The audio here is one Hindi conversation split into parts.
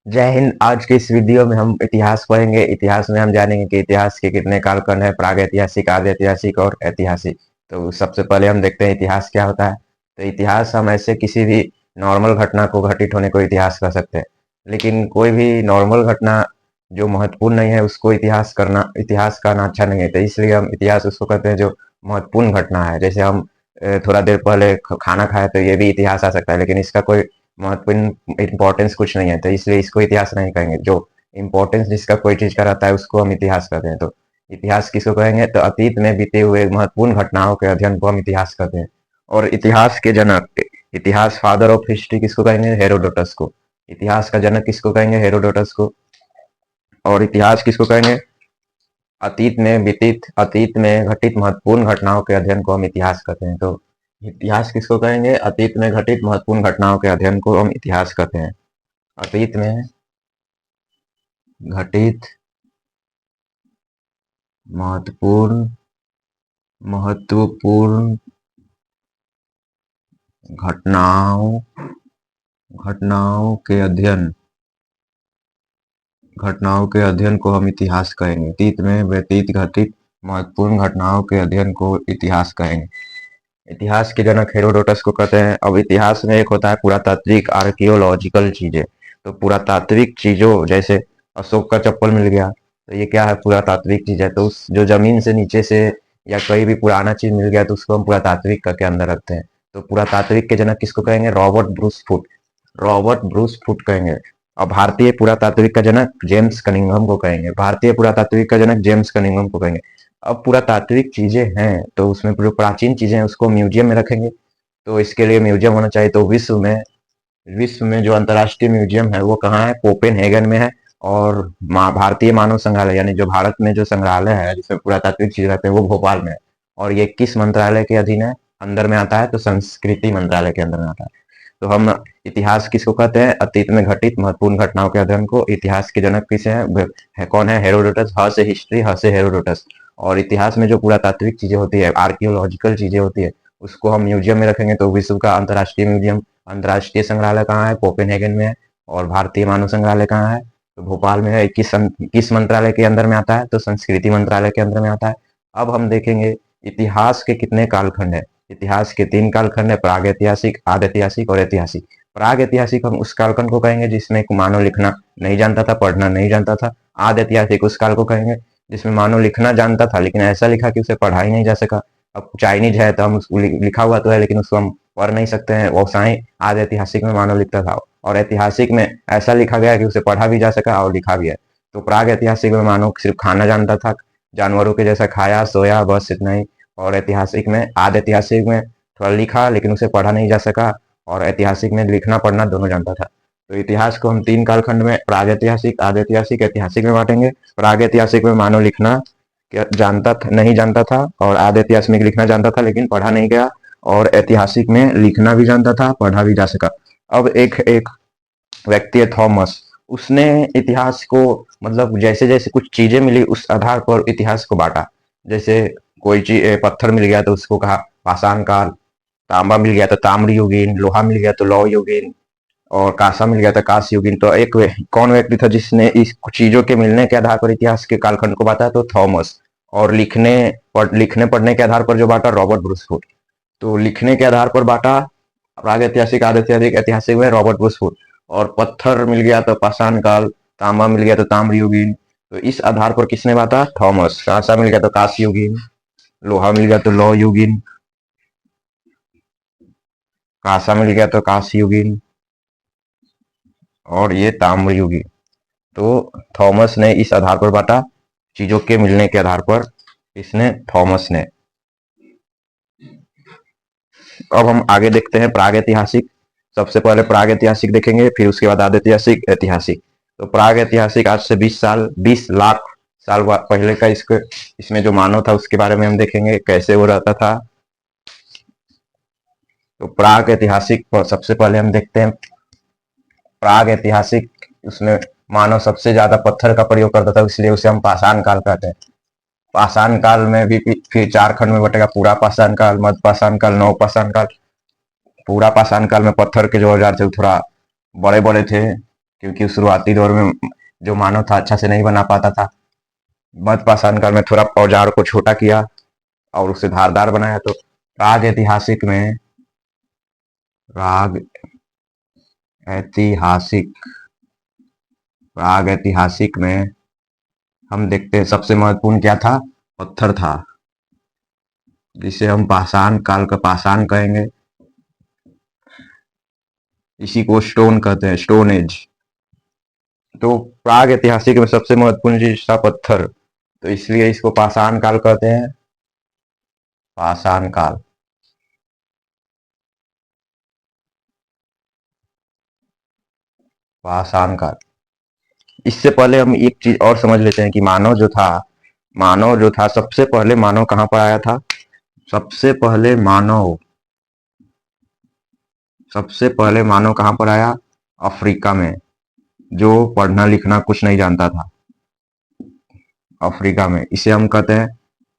जय हिंद। आज के इस वीडियो में हम इतिहास पढ़ेंगे। इतिहास में हम जानेंगे कि इतिहास के कितने कालखंड है, प्राग ऐतिहासिक, आद्य ऐतिहासिक और ऐतिहासिक। तो सबसे पहले हम देखते हैं इतिहास क्या होता है। तो इतिहास हम ऐसे किसी भी नॉर्मल घटना को घटित होने को इतिहास कह सकते हैं। लेकिन कोई भी नॉर्मल घटना जो महत्वपूर्ण नहीं है उसको इतिहास कहना अच्छा नहीं है। तो इसलिए हम इतिहास उसको कहते हैं जो महत्वपूर्ण घटना है। जैसे हम थोड़ा देर पहले खाना खाए तो ये भी इतिहास आ सकता है, लेकिन इसका कोई महत्वपूर्ण इम्पोर्टेंस कुछ नहीं है, तो इसलिए इसको इतिहास नहीं कहेंगे। जो इम्पोर्टेंस जिसका कोई चीज का रहता है उसको हम इतिहास कहते हैं। तो इतिहास किसको कहेंगे? तो अतीत में बीते हुए महत्वपूर्ण घटनाओं के अध्ययन को हम इतिहास कहते हैं। और इतिहास के जनक, इतिहास फादर ऑफ हिस्ट्री किसको कहेंगे? हेरोडोटस को। इतिहास का जनक किसको कहेंगे? हेरोडोटस को। और इतिहास किसको कहेंगे? अतीत में घटित महत्वपूर्ण घटनाओं के अध्ययन को हम इतिहास कहते हैं। तो इतिहास किसको कहेंगे? अतीत में घटित महत्वपूर्ण घटनाओं के अध्ययन को हम इतिहास कहते हैं। अतीत में घटित महत्वपूर्ण महत्वपूर्ण घटनाओं घटनाओं के अध्ययन घटनाओं के अध्ययन को हम इतिहास कहेंगे। अतीत में व्यतीत घटित महत्वपूर्ण घटनाओं के अध्ययन को इतिहास कहेंगे। इतिहास के जनक हेरोडोटस को कहते हैं। अब इतिहास में एक होता है पुरातात्विक, आर्कियोलॉजिकल चीजें। तो पुरातात्विक चीजों जैसे अशोक का चप्पल मिल गया, तो ये क्या है? पुरातात्विक चीज है। तो उस जो जमीन से नीचे से या कोई भी पुराना चीज मिल गया तो उसको हम पुरातात्विक का के अंदर रखते हैं। तो पुरातात्विक के जनक किसको कहेंगे? Robert Bruce foot. Robert Bruce foot कहेंगे। और भारतीय पुरातात्विक का जनक जेम्स कनिंघम को कहेंगे। भारतीय पुरातात्विक का जनक जेम्स कनिंघम को कहेंगे। अब पुरातात्विक चीजें हैं तो उसमें जो प्राचीन चीजें हैं उसको म्यूजियम में रखेंगे। तो इसके लिए म्यूजियम होना चाहिए। तो विश्व में जो अंतर्राष्ट्रीय म्यूजियम है वो कहाँ है? कोपेनहेगन में है। और भारतीय मानव संग्रहालय यानी जो भारत में जो संग्रहालय है जिसमें पुरातात्विक चीज रहते हैं वो भोपाल में है। और ये किस मंत्रालय के अधीन है? अंदर में आता है? तो संस्कृति मंत्रालय के अंदर में आता है। तो हम इतिहास किसको कहते हैं? अतीत में घटित महत्वपूर्ण घटनाओं के अध्ययन को। इतिहास के जनक किसे है कौन है? हेरोडोटस। ह से हिस्ट्री, ह से हेरोडोटस। और इतिहास में जो पुरातात्विक चीजें होती है, आर्कियोलॉजिकल चीजें होती है, उसको हम म्यूजियम में रखेंगे। तो विश्व का अंतर्राष्ट्रीय म्यूजियम, अंतर्राष्ट्रीय संग्रहालय कहाँ है? कोपेनहेगन में है। और भारतीय मानव संग्रहालय कहाँ है? तो भोपाल में है। किस मंत्रालय के अंदर में आता है? तो संस्कृति मंत्रालय के अंदर में आता है। अब हम देखेंगे इतिहास के कितने कालखंड है। इतिहास के 3 कालखंड है, प्राग ऐतिहासिक, आद्य ऐतिहासिक और ऐतिहासिक। प्राग ऐतिहासिक हम उस कालखंड को कहेंगे जिसमें मानव लिखना नहीं जानता था, पढ़ना नहीं जानता था। आद्य ऐतिहासिक उस काल को कहेंगे जिसमें मानव लिखना जानता था लेकिन ऐसा लिखा कि उसे पढ़ा ही नहीं जा सका। अब चाइनीज है तो हम उसको लिखा हुआ तो है लेकिन उसको हम पढ़ नहीं सकते हैं। वैसा ही आद्य ऐतिहासिक में मानव लिखता था और ऐतिहासिक में ऐसा लिखा गया कि उसे पढ़ा भी जा सका और लिखा भी है। तो प्राग ऐतिहासिक में मानव सिर्फ खाना जानता था, जानवरों के जैसा खाया सोया, बस इतना ही। और ऐतिहासिक में, आद्य ऐतिहासिक में थोड़ा लिखा लेकिन उसे पढ़ा नहीं जा सका। और ऐतिहासिक में लिखना पढ़ना दोनों जानता था। तो इतिहास को हम 3 कालखंड में, प्राग ऐतिहासिक, आद्य ऐतिहासिक, ऐतिहासिक में बांटेंगे। प्राग ऐतिहासिक में मानव लिखना नहीं जानता था और आद्य ऐतिहासिक में लिखना जानता था लेकिन पढ़ा नहीं गया। और ऐतिहासिक में लिखना भी जानता था, पढ़ा भी जा सका। अब एक एक व्यक्ति है थॉमस। उसने इतिहास को, मतलब जैसे जैसे कुछ चीजें मिली उस आधार पर इतिहास को बांटा। जैसे कोई चीज, पत्थर मिल गया तो उसको कहा पाषाण काल, तांबा मिल गया तो ताम्र युगीन, लोहा मिल गया तो लौह युगीन, और कांसा मिल गया था कांस्य युगीन। तो कौन व्यक्ति था जिसने इस चीजों के मिलने के आधार पर इतिहास के कालखंड को बांटा? तो थॉमस। और लिखने पढ़ने के आधार पर जो बांटा? Robert Bruce Foote. तो लिखने के आधार पर बांटा प्राग ऐतिहासिक, आद्य ऐतिहासिक, ऐतिहासिक में रॉबर्ट ब्रूसफुट। और पत्थर मिल गया तो पाषाण काल, तांबा मिल गया तो ताम्र युगीन। तो इस आधार पर किसने बांटा? थॉमस। कांसा मिल गया तो कांस्य युगीन, लोहा मिल गया तो लौह युगीन, कांसा मिल गया तो कांस्य युगीन, और ये ताम्र युगीन। तो थॉमस ने इस आधार पर बांटा, चीजों के मिलने के आधार पर। इसने थॉमस ने। अब हम आगे देखते हैं प्राग ऐतिहासिक। सबसे पहले प्राग ऐतिहासिक देखेंगे, फिर उसके बाद आद्य ऐतिहासिक, ऐतिहासिक। तो प्राग ऐतिहासिक आज से 20 लाख साल पहले का इसमें जो मानव था उसके बारे में हम देखेंगे, कैसे वो रहता था। तो प्राग ऐतिहासिक पर सबसे पहले हम देखते हैं प्राग ऐतिहासिक। उसमें मानव सबसे ज्यादा पत्थर का प्रयोग करता था, इसलिए उसे हम पाषाण काल कहते हैं। पाषाण काल में भी फिर 4 खंड में बटेगा, पूरा पाषाण काल, मध्य पाषाण काल, नव पाषाण काल। पूरा पाषाण काल में पत्थर के जो औजार थे वो थोड़ा बड़े बड़े थे, क्योंकि शुरुआती दौर में जो मानव था अच्छा से नहीं बना पाता था। मध्य पाषाण काल में थोड़ा औजार को छोटा किया और उसे धारदार बनाया। तो प्राग ऐतिहासिक में प्राग ऐतिहासिक प्राग ऐतिहासिक में हम देखते हैं सबसे महत्वपूर्ण क्या था? पत्थर था, जिसे हम पाषाण काल का पाषाण कहेंगे। इसी को स्टोन कहते हैं, स्टोन एज। तो प्राग ऐतिहासिक में सबसे महत्वपूर्ण चीज था पत्थर, तो इसलिए इसको पाषाण काल कहते हैं, पाषाण काल। पाषाण काल। इससे पहले हम एक चीज और समझ लेते हैं कि मानव जो था सबसे पहले मानव कहाँ पर आया था? सबसे पहले मानव कहाँ पर आया? अफ्रीका में, जो पढ़ना लिखना कुछ नहीं जानता था। अफ्रीका में, इसे हम कहते हैं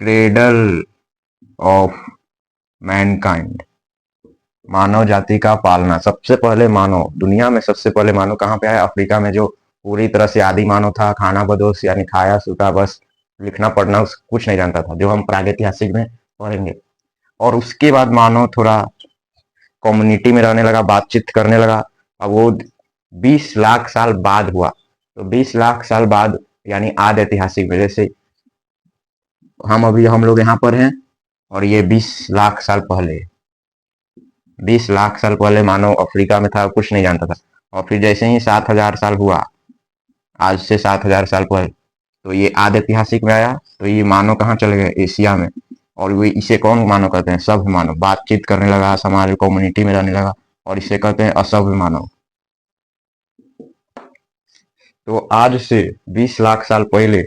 क्रेडल ऑफ मैनकाइंड, मानव जाति का पालना। सबसे पहले मानव, दुनिया में सबसे पहले मानव कहाँ पे आया? अफ्रीका में, जो पूरी तरह से आदि मानव था, खाना बदोश यानी खाया सूखा, बस लिखना पढ़ना कुछ नहीं जानता था, जो हम प्रागैतिहासिक में पढ़ेंगे। और उसके बाद मानव थोड़ा कम्युनिटी में रहने लगा, बातचीत करने लगा। अब वो 20 लाख साल बाद हुआ। तो 20 लाख साल बाद यानी आदि ऐतिहासिक में, जैसे हम लोग यहाँ पर हैं और ये 20 लाख साल पहले, 20 लाख साल पहले मानव अफ्रीका में था, कुछ नहीं जानता था। और फिर जैसे ही 7,000 साल हुआ, आज से 7,000 साल पहले, तो ये आदि ऐतिहासिक में आया। तो ये मानव कहाँ चले गए? एशिया में। और वे इसे कौन मानव कहते हैं? सभ्य मानव। बातचीत करने लगा, समाज कम्युनिटी में रहने लगा, और इसे कहते हैं असभ्य मानव। तो आज से 20 लाख साल पहले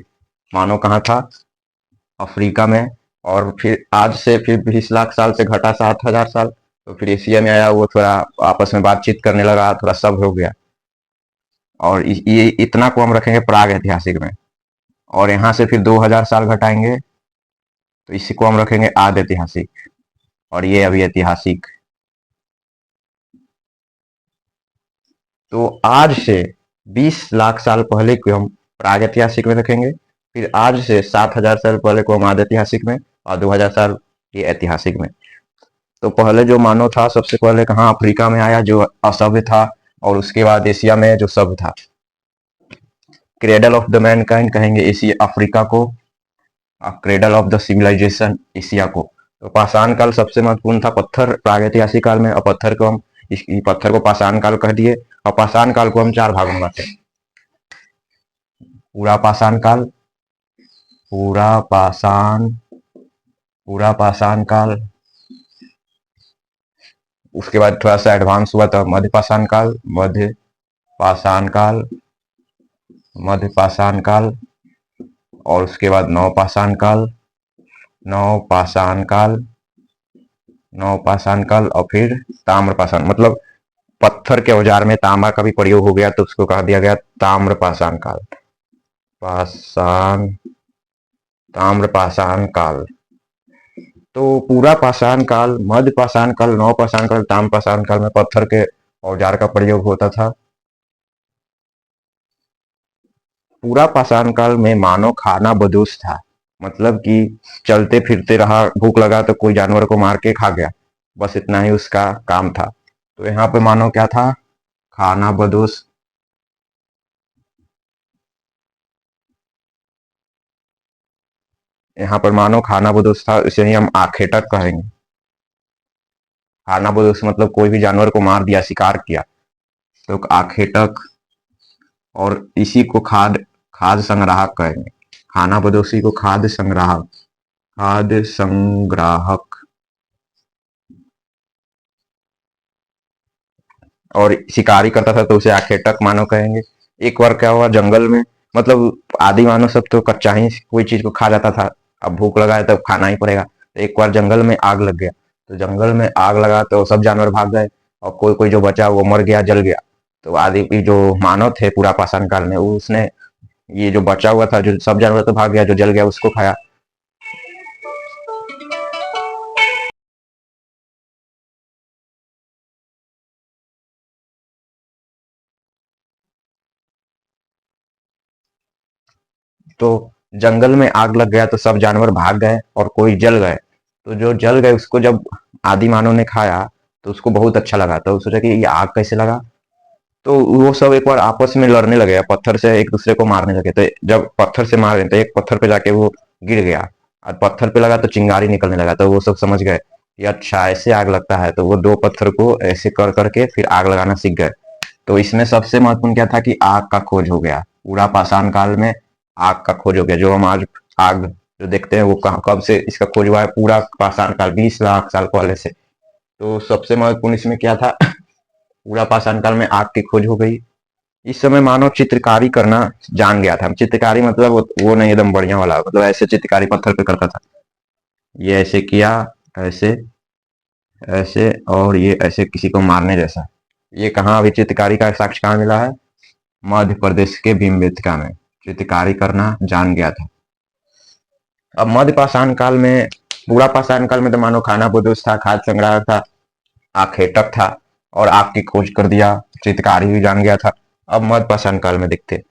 मानव कहाँ था? अफ्रीका में। और फिर आज से फिर 20 लाख साल से घटा 7,000 साल, तो फिर एशिया में आया। वो थोड़ा आपस में बातचीत करने लगा, थोड़ा सभ्य हो गया। और ये इतना को हम रखेंगे प्राग ऐतिहासिक में। और यहाँ से फिर 2000 साल घटाएंगे, तो इसी को हम रखेंगे आदि ऐतिहासिक। और ये अभी ऐतिहासिक। तो आज से 20 लाख साल पहले को हम प्राग ऐतिहासिक में रखेंगे, फिर आज से 7,000 साल पहले को हम आदि ऐतिहासिक में, और 2000 साल ये ऐतिहासिक में। तो पहले जो मानव था सबसे पहले कहाँ? अफ्रीका में आया, जो असभ्य था। और उसके बाद एशिया में, जो सभ्य था। क्रेडल ऑफ द मैनकाइंड कहेंगे एशिया, अफ्रीका को। Cradle of the civilisation, Asia को। तो पाषाण काल सबसे महत्वपूर्ण था, पत्थर प्रागैतिहासिक काल में। और पत्थर को हम इस पत्थर को पाषाण काल कह दिए। और पाषाण काल को हम 4 भागों में बांटते हैं। पूरा पाषाण काल, पूरा पाषाण पूरा पाषाण काल। उसके बाद थोड़ा सा एडवांस हुआ था मध्य पाषाण काल, मध्य पाषाण काल, मध्य पाषाण काल। और उसके बाद नवपाषाण काल, नवपाषाण काल, नवपाषाण काल। और फिर ताम्रपाषाण, मतलब पत्थर के औजार में तांबा का भी प्रयोग हो गया, तो उसको कहा दिया गया ताम्रपाषाण काल। पाषाण ताम्रपाषाण काल। तो पूरा पाषाण काल, मध्य पाषाण काल, नवपाषाण काल, ताम्रपाषाण काल में पत्थर के औजार का प्रयोग होता था। पूरा पाषाण काल में मानव खाना बदोश था, मतलब कि चलते फिरते रहा, भूख लगा तो कोई जानवर को मार के खा गया, बस इतना ही उसका काम था। तो यहाँ पे मानव क्या था? खाना बदोश। यहाँ पर मानव खाना बदोश था, इसे ही हम आखेटक कहेंगे। खाना बदोश मतलब कोई भी जानवर को मार दिया, शिकार किया, तो आखेटक। और इसी को खाद्य संग्राहक कहेंगे। खाना बदोशी को खाद्य संग्राहक, खाद्य संग्राहक। और शिकारी करता था तो उसे आखेटक मानव कहेंगे। एक बार क्या हुआ जंगल में, मतलब आदि मानव सब तो कच्चा ही कोई चीज को खा जाता था, अब भूख लगा है तब खाना ही पड़ेगा। तो एक बार जंगल में आग लग गया, तो जंगल में आग लगा तो सब जानवर भाग गए, और कोई कोई जो बचा वो मर गया, जल गया। तो आदि जो मानव थे पूरा पाषाण काल में, उसने ये जो बचा हुआ था, जो सब जानवर तो भाग गया, जो जल गया उसको खाया। तो जंगल में आग लग गया तो सब जानवर भाग गए और कोई जल गए। तो जो जल गए उसको जब आदि मानव ने खाया तो उसको बहुत अच्छा लगा, तो सोचा कि ये आग कैसे लगा। तो वो सब एक बार आपस में लड़ने लगे, पत्थर से एक दूसरे को मारने लगे। तो जब पत्थर से मार रहे तो एक पत्थर पे जाके वो गिर गया और पत्थर पे लगा तो चिंगारी निकलने लगा। तो वो सब समझ गए कि अच्छा ऐसे आग लगता है। तो वो दो पत्थर को ऐसे कर करके फिर आग लगाना सीख गए। तो इसमें सबसे महत्वपूर्ण क्या था कि आग का खोज हो गया। पूरा पाषाण काल में आग का खोज हो गया। जो हम आज आग जो देखते हैं वो कब से इसका खोज हुआ है, पूरा पाषाण काल 20 लाख साल पहले से। तो सबसे महत्वपूर्ण इसमें क्या था, पूरा पाषाण काल में आग की खोज हो गई। इस समय मानव चित्रकारी करना जान गया था। चित्रकारी मतलब वो नहीं एकदम बढ़िया वाला, मतलब ऐसे चित्रकारी पत्थर पे करता था। ये ऐसे किया, ऐसे ऐसे, और ये ऐसे किसी को मारने जैसा। ये कहाँ अभी चित्रकारी का साक्ष्य कहाँ मिला है? मध्य प्रदेश के भीमबेटका में चित्रकारी करना जान गया था। अब मध्य पाषाण काल में, पूरा पाषाण काल में तो मानो खाना बदोश था, खाद्य संग्रह था, आखेटक था और आग की खोज कर दिया, चित्रकारी भी जान गया था। अब मध्य पाषाण काल में देखते,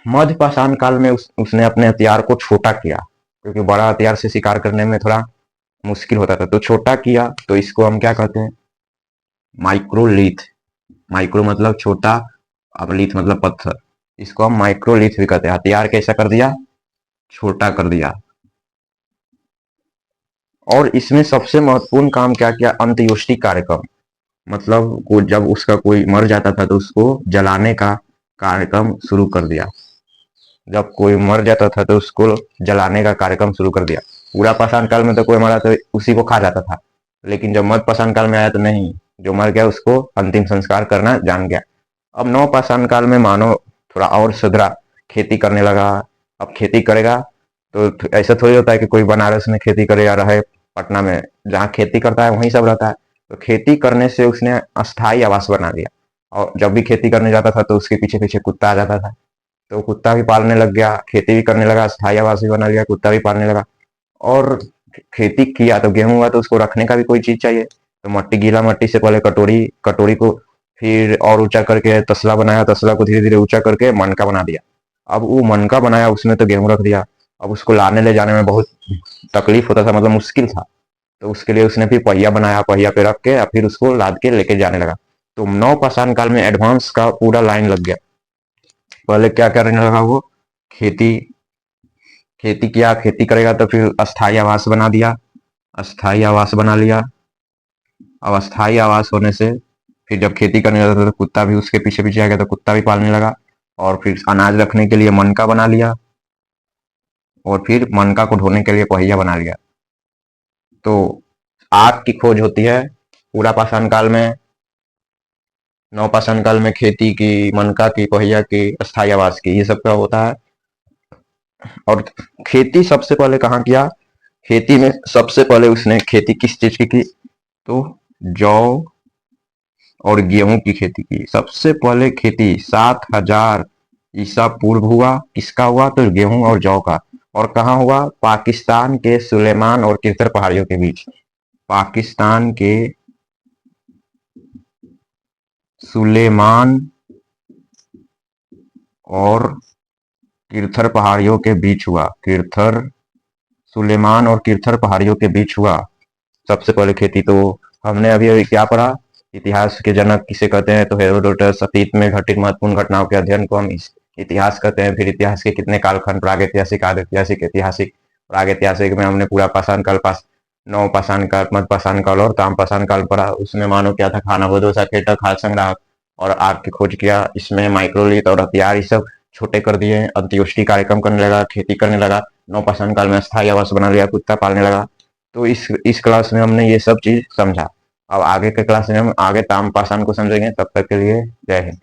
मध्य पाषाण काल में उसने अपने हथियार को छोटा किया, क्योंकि बड़ा हथियार से शिकार करने में थोड़ा मुश्किल होता था। तो छोटा किया, तो इसको हम क्या कहते हैं? माइक्रोलिथ। माइक्रो मतलब छोटा, अब लिथ मतलब पत्थर। इसको हम माइक्रोलिथ भी कहते हैं। हथियार कैसा कर दिया? छोटा कर दिया। और इसमें सबसे महत्वपूर्ण काम क्या किया? अंत्येष्टि कार्यक्रम। मतलब जब उसका कोई मर जाता था तो उसको जलाने का कार्यक्रम शुरू कर दिया। जब कोई मर जाता था तो उसको जलाने का कार्यक्रम शुरू कर दिया। पूरा पाषाण काल में तो कोई मरा तो उसी को खा जाता था, लेकिन जब मध्य पाषाण काल में आया तो नहीं, जो मर गया उसको अंतिम संस्कार करना जान गया। अब नव पाषाण काल में मानव थोड़ा और सुधरा, खेती करने लगा। अब खेती करेगा तो ऐसा थोड़ी होता है कि कोई बनारस में खेती करे या रहे पटना में, जहाँ खेती करता है वहीं सब रहता है। तो खेती करने से उसने अस्थायी आवास बना दिया, और जब भी खेती करने जाता था तो उसके पीछे पीछे कुत्ता आ जाता था। तो कुत्ता भी पालने लग गया, खेती भी करने लगा, अस्थायी आवास भी बना लिया, कुत्ता भी पालने लगा। और खेती किया तो गेहूं हुआ तो उसको रखने का भी कोई चीज चाहिए। तो मट्टी, गीला मट्टी से पहले कटोरी, कटोरी को फिर और ऊंचा करके तसला बनाया, तसला को धीरे धीरे ऊंचा करके मनका बना दिया। अब वो मनका बनाया, उसमें तो गेहूं रख दिया। अब उसको लाने ले जाने में बहुत तकलीफ होता था, मतलब मुश्किल था। तो उसके लिए उसने फिर पहिया बनाया, पहिया पे रख के फिर उसको लाद के लेके जाने लगा। तो नौ पाषाण काल में एडवांस का पूरा लाइन लग गया। पहले क्या करने लगा वो? खेती, खेती किया, खेती करेगा तो फिर अस्थाई आवास बना दिया, अस्थाई आवास बना लिया। अब अस्थाई आवास होने से फिर जब खेती करने लगा तो कुत्ता भी उसके पीछे पीछे आ गया, तो कुत्ता भी पालने लगा। और फिर अनाज रखने के लिए मनका बना लिया, और फिर मनका को ढोने के लिए पहिया बना लिया। तो आग की खोज होती है पूरा पाषाण काल में, नौ पाषाण काल में खेती की, मनका की, पहिया की, अस्थाई आवास की, ये सब का होता है। और खेती सबसे पहले कहाँ किया? खेती में सबसे पहले उसने खेती किस चीज की? तो जौ और गेहूं की खेती की। सबसे पहले खेती 7000 ईसा पूर्व हुआ। किसका हुआ? तो गेहूं और जौ का। और कहाँ हुआ? पाकिस्तान के सुलेमान और किरतर पहाड़ियों के बीच। पाकिस्तान के सुलेमान और किरथर पहाड़ियों के बीच हुआ। किरथर, सुलेमान और किरथर पहाड़ियों के बीच हुआ सबसे पहले खेती। तो हमने अभी अभी क्या पढ़ा? इतिहास के जनक किसे कहते हैं? तो हेरोडोटस। अतीत में घटित महत्वपूर्ण घटनाओं के अध्ययन को हम इतिहास कहते हैं। फिर इतिहास के कितने कालखंड? प्रागैतिहासिक, आद्य ऐतिहासिक, ऐतिहासिक। प्रागैतिहासिक में हमने पूरा पाषाण काल, नौ पाषाण काल, मध्य पाषाण काल और ताम पाषाण काल पढ़ा। उसमें मानो क्या था? खानाबदोश, आखेटक, खाद्य संग्राहक और आग की खोज किया। इसमें माइक्रोलिथ और हथियार ये सब छोटे कर दिए। अंत्येष्टि कार्यक्रम करने लगा, खेती करने लगा। नौ पाषाण काल में अस्थायी आवास बना लिया, कुत्ता पालने लगा। तो इस क्लास में हमने ये सब चीज समझा। अब आगे के क्लास में हम आगे ताम पाषाण को समझेंगे। तब तक के लिए जय हिंद।